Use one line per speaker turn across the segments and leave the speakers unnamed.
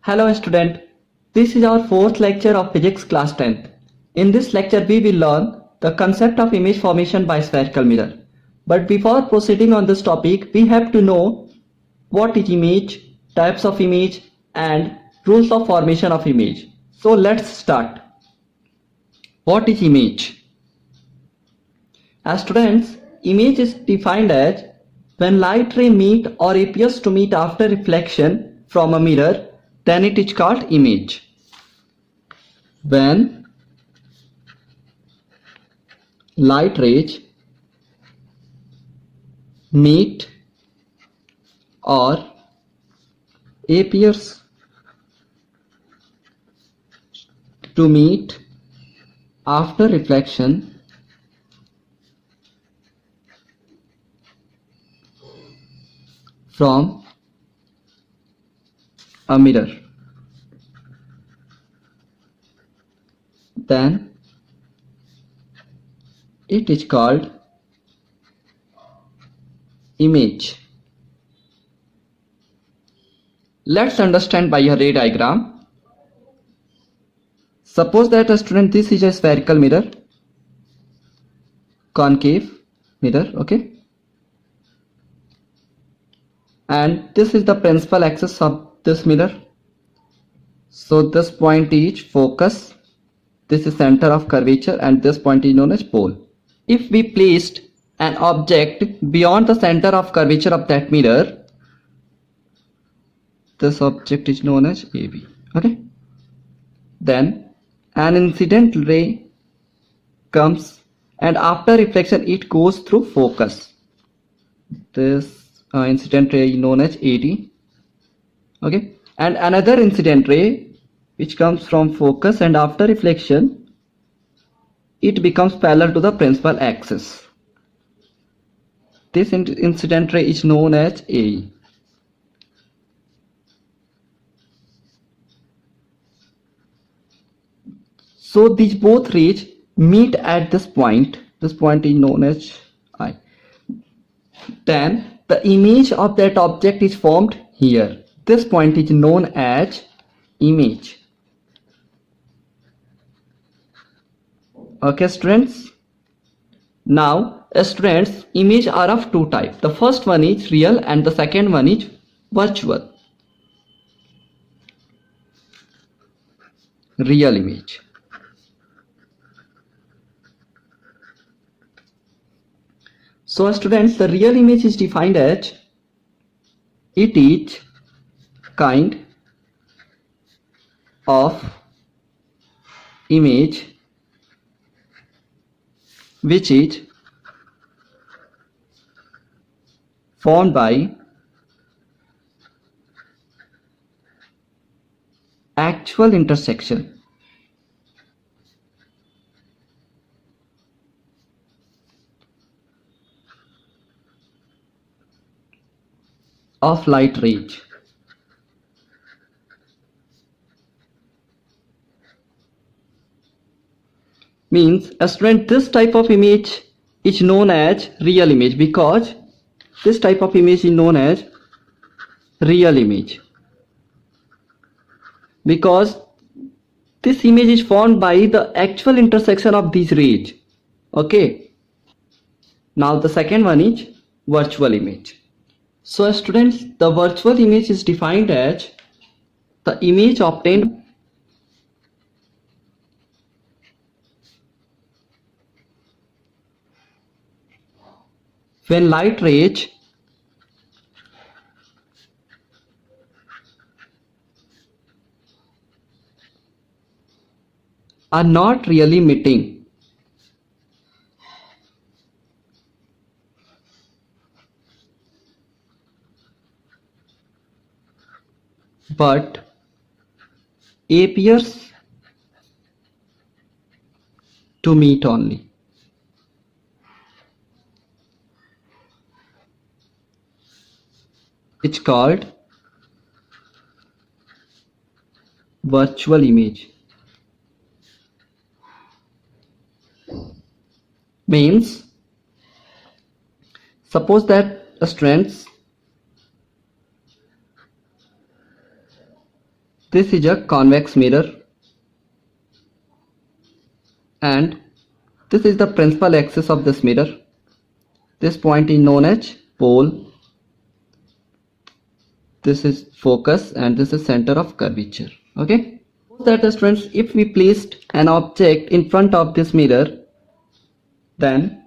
Hello student, this is our fourth lecture of physics class 10th. In this lecture we will learn the concept of image formation by spherical mirror. But before proceeding on this topic, we have to know what is image, types of image and rules of formation of image. So let's start. What is image? As students, image is defined as when light ray meet or appears to meet after reflection from a mirror, then it is called image. When light rays meet or appears to meet after reflection from a mirror, then it is called image. Let's understand by a ray diagram. Suppose that a student, this is a spherical mirror, concave mirror, okay, and this is the principal axis of this mirror. So this point is focus, this is center of curvature, and this point is known as pole. If we placed an object beyond the center of curvature of that mirror, this object is known as AB, okay. Then an incident ray comes and after reflection it goes through focus. This incident ray is known as AD, okay, and another incident ray which comes from focus and after reflection it becomes parallel to the principal axis. This incident ray is known as AE. So these both rays meet at this point. This point is known as I. Then the image of that object is formed here. This point is known as image. Okay students. Now students, images are of two types. The first one is real and the second one is virtual. Real image. So students, the real image is defined as it is kind of image which is formed by actual intersection of light rays. Means a student, this type of image is known as real image because this type of image is known as real image because this image is formed by the actual intersection of these rays. Okay. Now the second one is virtual image. So students, the virtual image is defined as the image obtained when light rays are not really meeting but appears to meet only. It's called virtual image. Means suppose that students, This is a convex mirror, and this is the principal axis of this mirror. This point is known as pole. This is focus, and this is center of curvature. Okay, that is, friends, if we placed an object in front of this mirror, then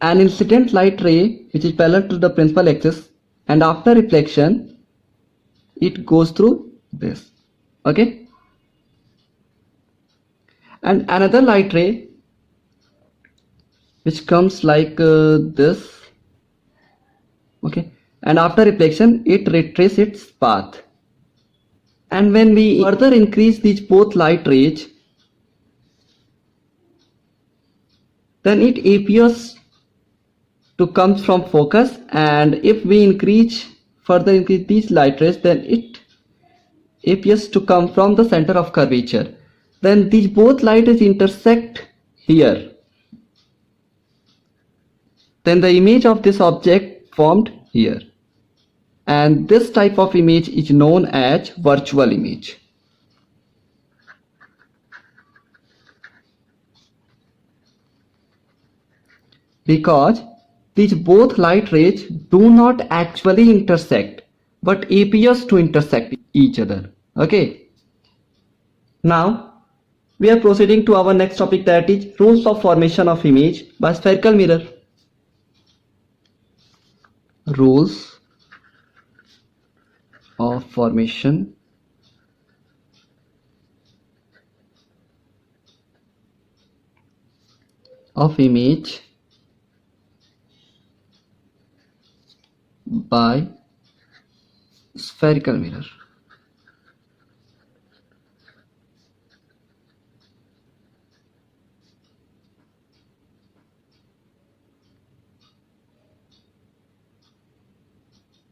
an incident light ray which is parallel to the principal axis, and after reflection it goes through this. Okay, and another light ray which comes like this. Okay, and after reflection it retraces its path, and when we further increase these both light rays, then it appears to come from focus, and if we further increase these light rays, then it appears to come from the center of curvature. Then these both light rays intersect here, then the image of this object formed here, and this type of image is known as virtual image. Because these both light rays do not actually intersect, but appears to intersect each other. Okay, now we are proceeding to our next topic, that is rules of formation of image by spherical mirror. Rules of formation of image by spherical mirror.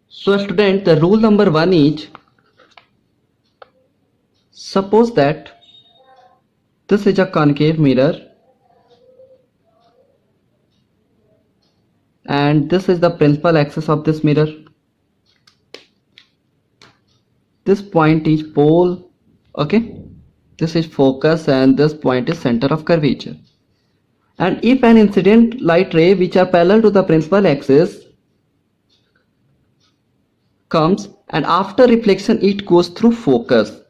So student, the rule number 1 is, suppose that this is a concave mirror and this is the principal axis of this mirror. This point is pole. Okay, this is focus, and this point is center of curvature. And if an incident light ray which are parallel to the principal axis comes, and after reflection it goes through focus,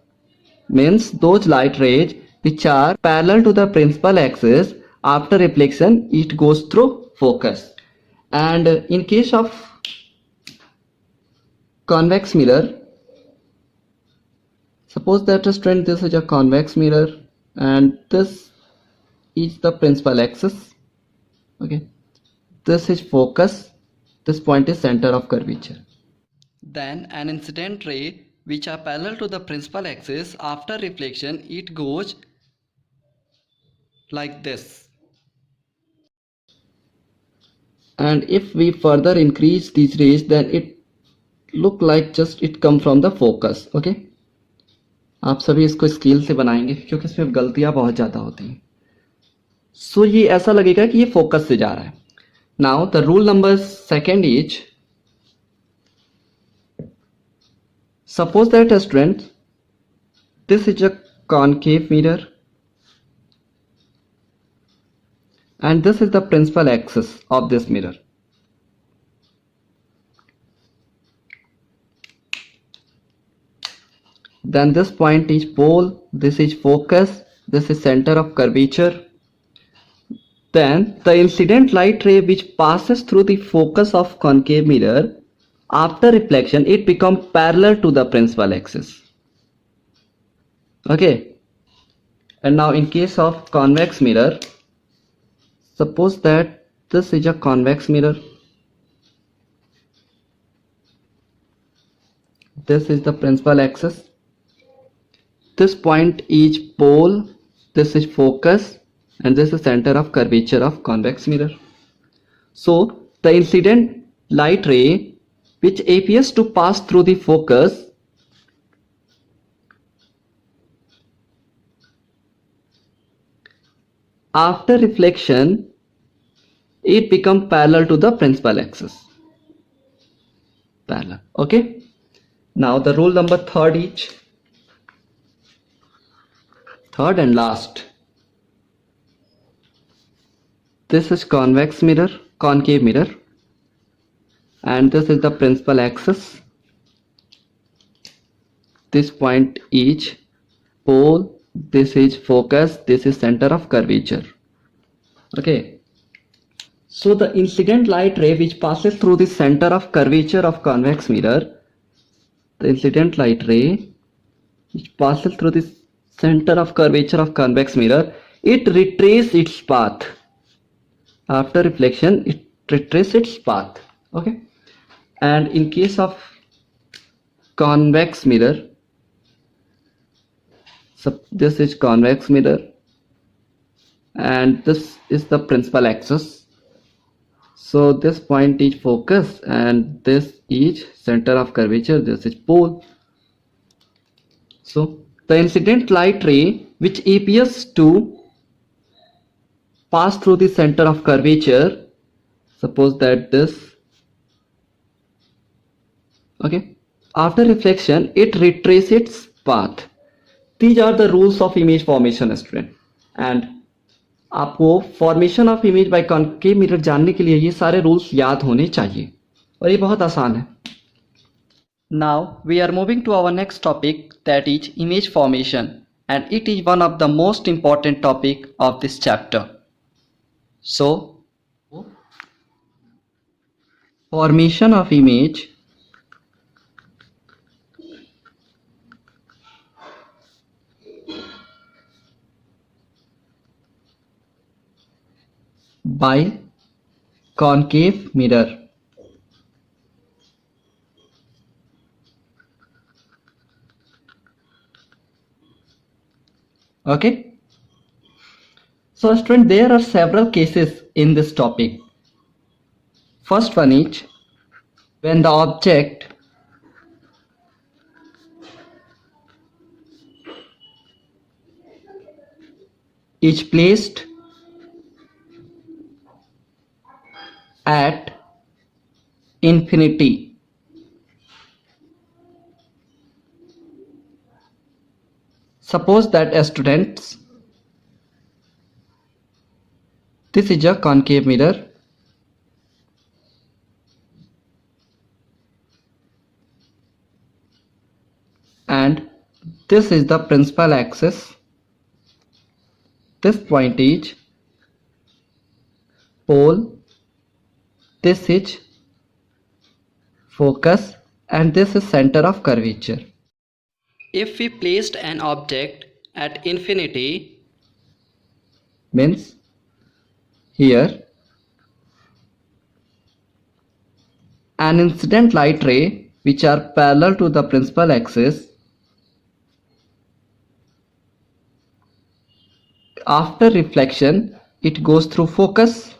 means those light rays which are parallel to the principal axis, after reflection it goes through focus. And in case of convex mirror, suppose that student, this is a convex mirror and this is the principal axis. Okay, this is focus, this point is center of curvature. Then an incident ray which are parallel to the principal axis, after reflection it goes like this, and if we further increase these rays, then it look like just it come from the focus. Okay, आप सभी इसको scale से बनाएंगे क्योंकि इसमें गलतियां बहुत ज्यादा होती हैं. सो ये ऐसा लगेगा कि ये फोकस से जा रहा है. Now the rule number 2 is, suppose that a student, this is a concave mirror and this is the principal axis of this mirror. Then this point is pole, this is focus, this is center of curvature. Then the incident light ray which passes through the focus of concave mirror, after reflection it becomes parallel to the principal axis. Okay, and now in case of convex mirror, suppose that this is a convex mirror, this is the principal axis, this point is pole, this is focus, and this is center of curvature of convex mirror. So the incident light ray which appears to pass through the focus after reflection it becomes parallel to the principal axis. Parallel. Okay, Now the rule number third and last. This is convex mirror, concave mirror, and this is the principal axis. This point is pole, this is focus, this is center of curvature. Okay. So the incident light ray which passes through the center of curvature of convex mirror, the incident light ray which passes through the center of curvature of convex mirror, it retraces its path. After reflection, it retraces its path. Okay. And in case of convex mirror, so this is convex mirror and this is the principal axis. So this point is focus and this is center of curvature, this is pole. So the incident light ray which appears to pass through the center of curvature, suppose that this, okay, after reflection it retraces its path. These are the rules of image formation, student. And आपको formation of image by concave mirror जानने के लिए ये सारे rules याद होने चाहिए और ये बहुत आसान है. Now we are moving to our next topic, that is image formation, and it is one of the most important topic of this chapter. So formation of image by concave mirror. Okay, so student, there are several cases in this topic. First one is when the object is placed at infinity. Suppose that as students, this is a concave mirror and this is the principal axis. This point is pole, this is focus and this is center of curvature. If we placed an object at infinity, means here an incident light ray which are parallel to the principal axis, after reflection it goes through focus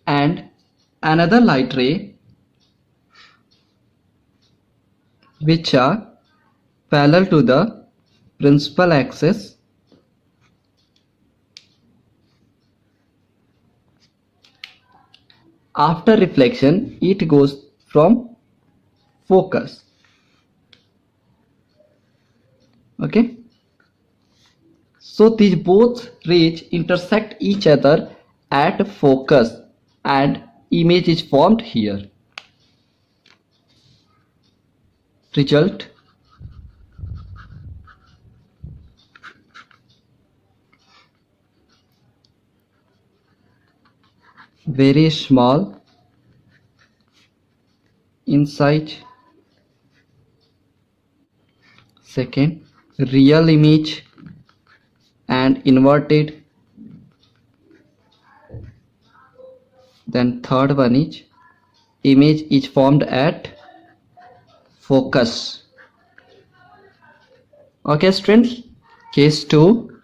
and another light ray which are parallel to the principal axis after reflection it goes from focus. Okay, so these both rays intersect each other at focus and image is formed here. Result: very small in size. Second, real image and inverted. Then third one is image is formed at focus. Okay students, case 2.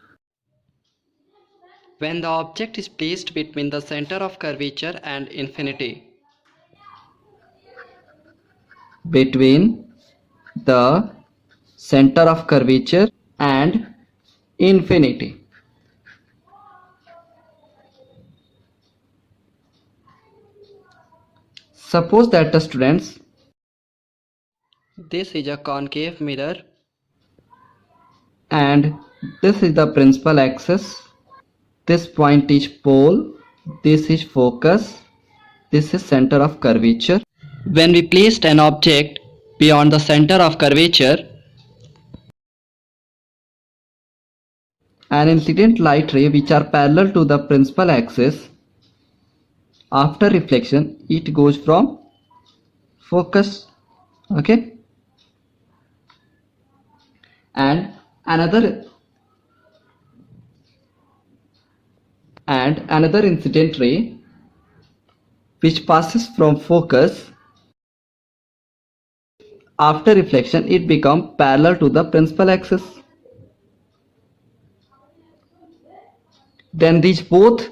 When the object is placed between the center of curvature and infinity. Between the center of curvature and infinity. Suppose that the students, this is a concave mirror and this is the principal axis. This point is pole, this is focus, this is center of curvature. When we placed an object beyond the center of curvature, an incident light ray which are parallel to the principal axis, after reflection it goes from focus, okay, and another incident ray which passes from focus, after reflection it becomes parallel to the principal axis. Then these both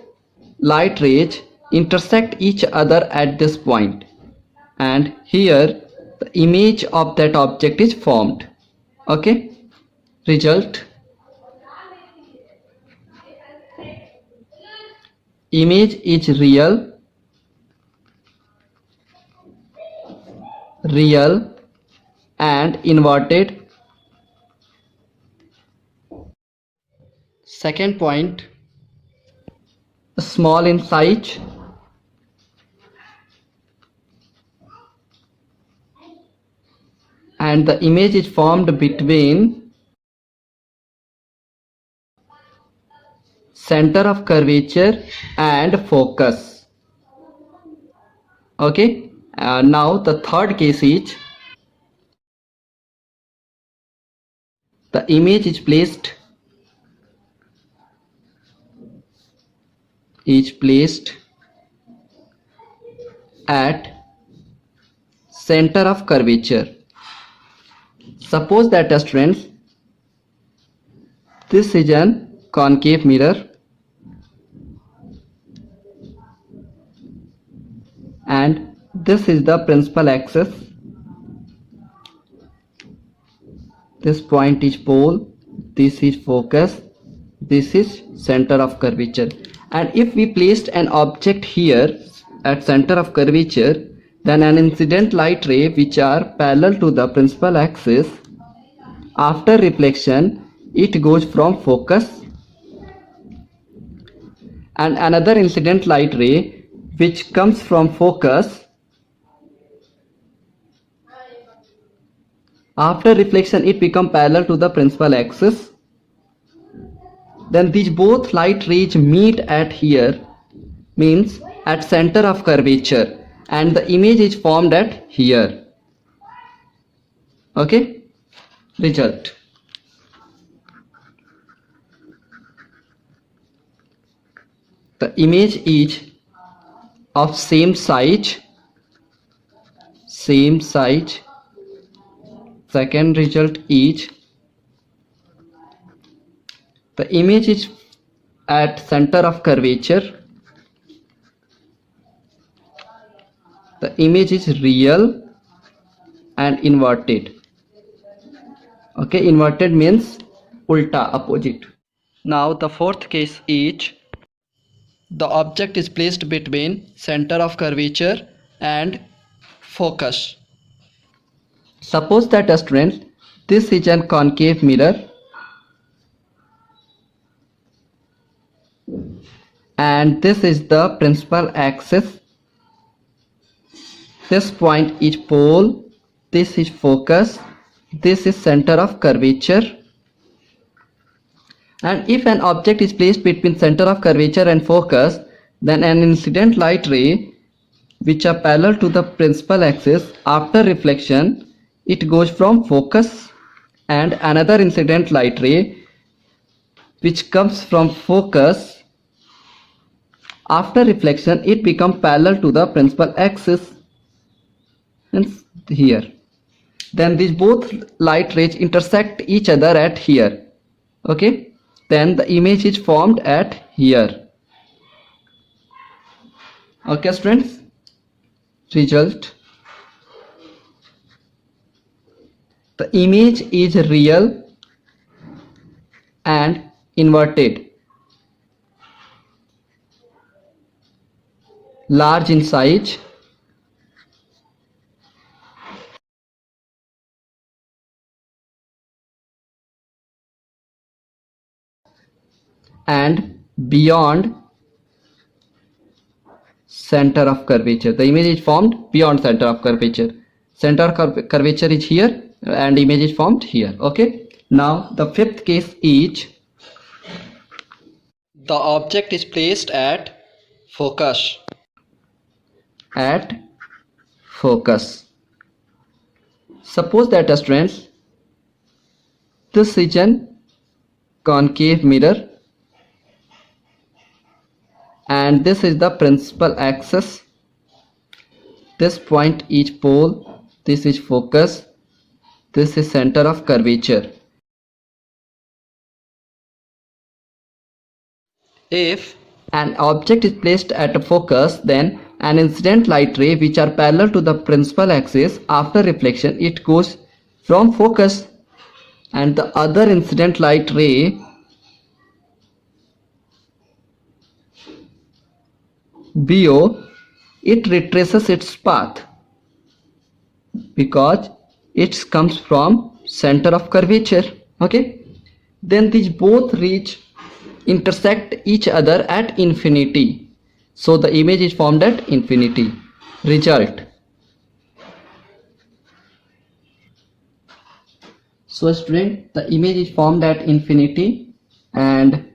light rays intersect each other at this point, and here the image of that object is formed. Okay, result, image is real and inverted. Second point, small in size, and the image is formed between center of curvature and focus. Okay, now the third case is the image is placed at center of curvature. Suppose that, students, this is an concave mirror and this is the principal axis. This point is pole, this is focus, this is center of curvature. And if we placed an object here at center of curvature, then an incident light ray which are parallel to the principal axis, after reflection it goes from focus, and another incident light ray which comes from focus, after reflection it becomes parallel to the principal axis. Then these both light rays meet at here, means at center of curvature, and the image is formed at here. Okay, result, the image is of same size. Second result is the image is at center of curvature. The image is real and inverted. Okay, inverted means ulta, opposite. Now the fourth case is the object is placed between center of curvature and focus. Suppose that, students, this is an concave mirror and this is the principal axis. This point is pole, this is focus, this is center of curvature. And if an object is placed between center of curvature and focus, then an incident light ray which are parallel to the principal axis, after reflection it goes from focus, and another incident light ray which comes from focus, after reflection it becomes parallel to the principal axis, and here. Then these both light rays intersect each other at here. Okay, then the image is formed at here. Okay, students, result, the image is real and inverted, large in size, and beyond center of curvature. The image is formed beyond center of curvature. Center of curvature is here and image is formed here. Okay. Now the fifth case is the object is placed at focus. At focus. Suppose that, students, this is an concave mirror and this is the principal axis. This point is pole, this is focus, this is center of curvature. If an object is placed at a focus, then an incident light ray which are parallel to the principal axis, after reflection it goes from focus, and the other incident light ray BO, it retraces its path because it comes from center of curvature. Okay, then these both intersect each other at infinity, so the image is formed at infinity. Result. So student, the image is formed at infinity and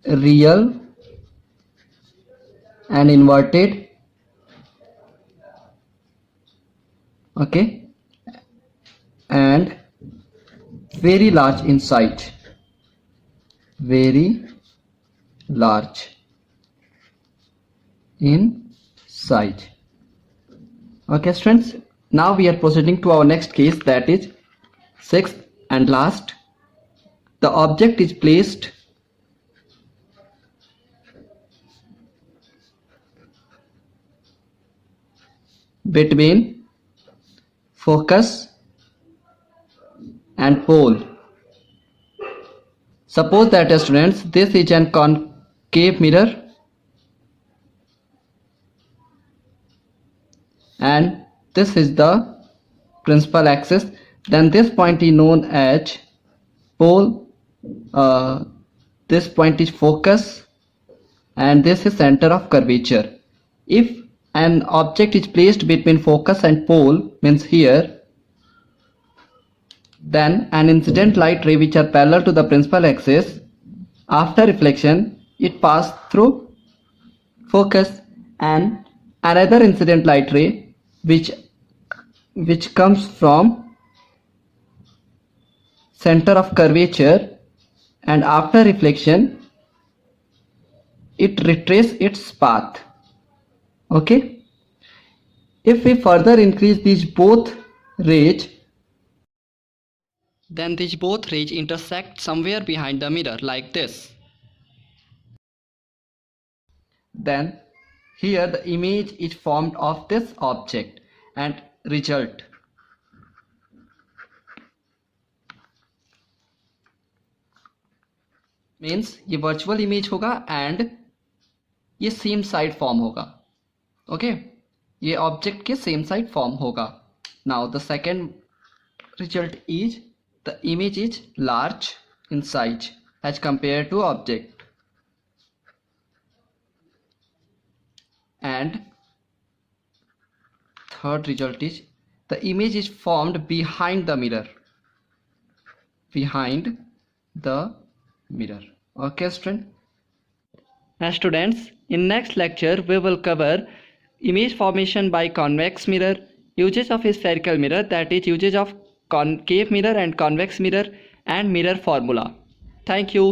real and inverted, okay, and very large in size, very large in size. Okay students, now we are proceeding to our next case, that is sixth and last. The object is placed between focus and pole. Suppose that, students, this is an concave mirror and this is the principal axis, then this point is known as pole, this point is focus, and this is center of curvature. If an object is placed between focus and pole, means here, then an incident light ray which are parallel to the principal axis, after reflection it passes through focus, and another incident light ray which comes from center of curvature, and after reflection it retraces its path. Okay, if we further increase these both rays, then these both rays intersect somewhere behind the mirror like this. Then here the image is formed of this object, and result. Means ये virtual image होगा and ये same side form होगा. Okay, ये object के same side form होगा. Now the second result is the image is large in size as compare to object, and third result is the image is formed behind the mirror. Okay student. Now students, in next lecture we will cover image formation by convex mirror, uses of a spherical mirror, that is uses of concave mirror and convex mirror, and mirror formula. Thank you.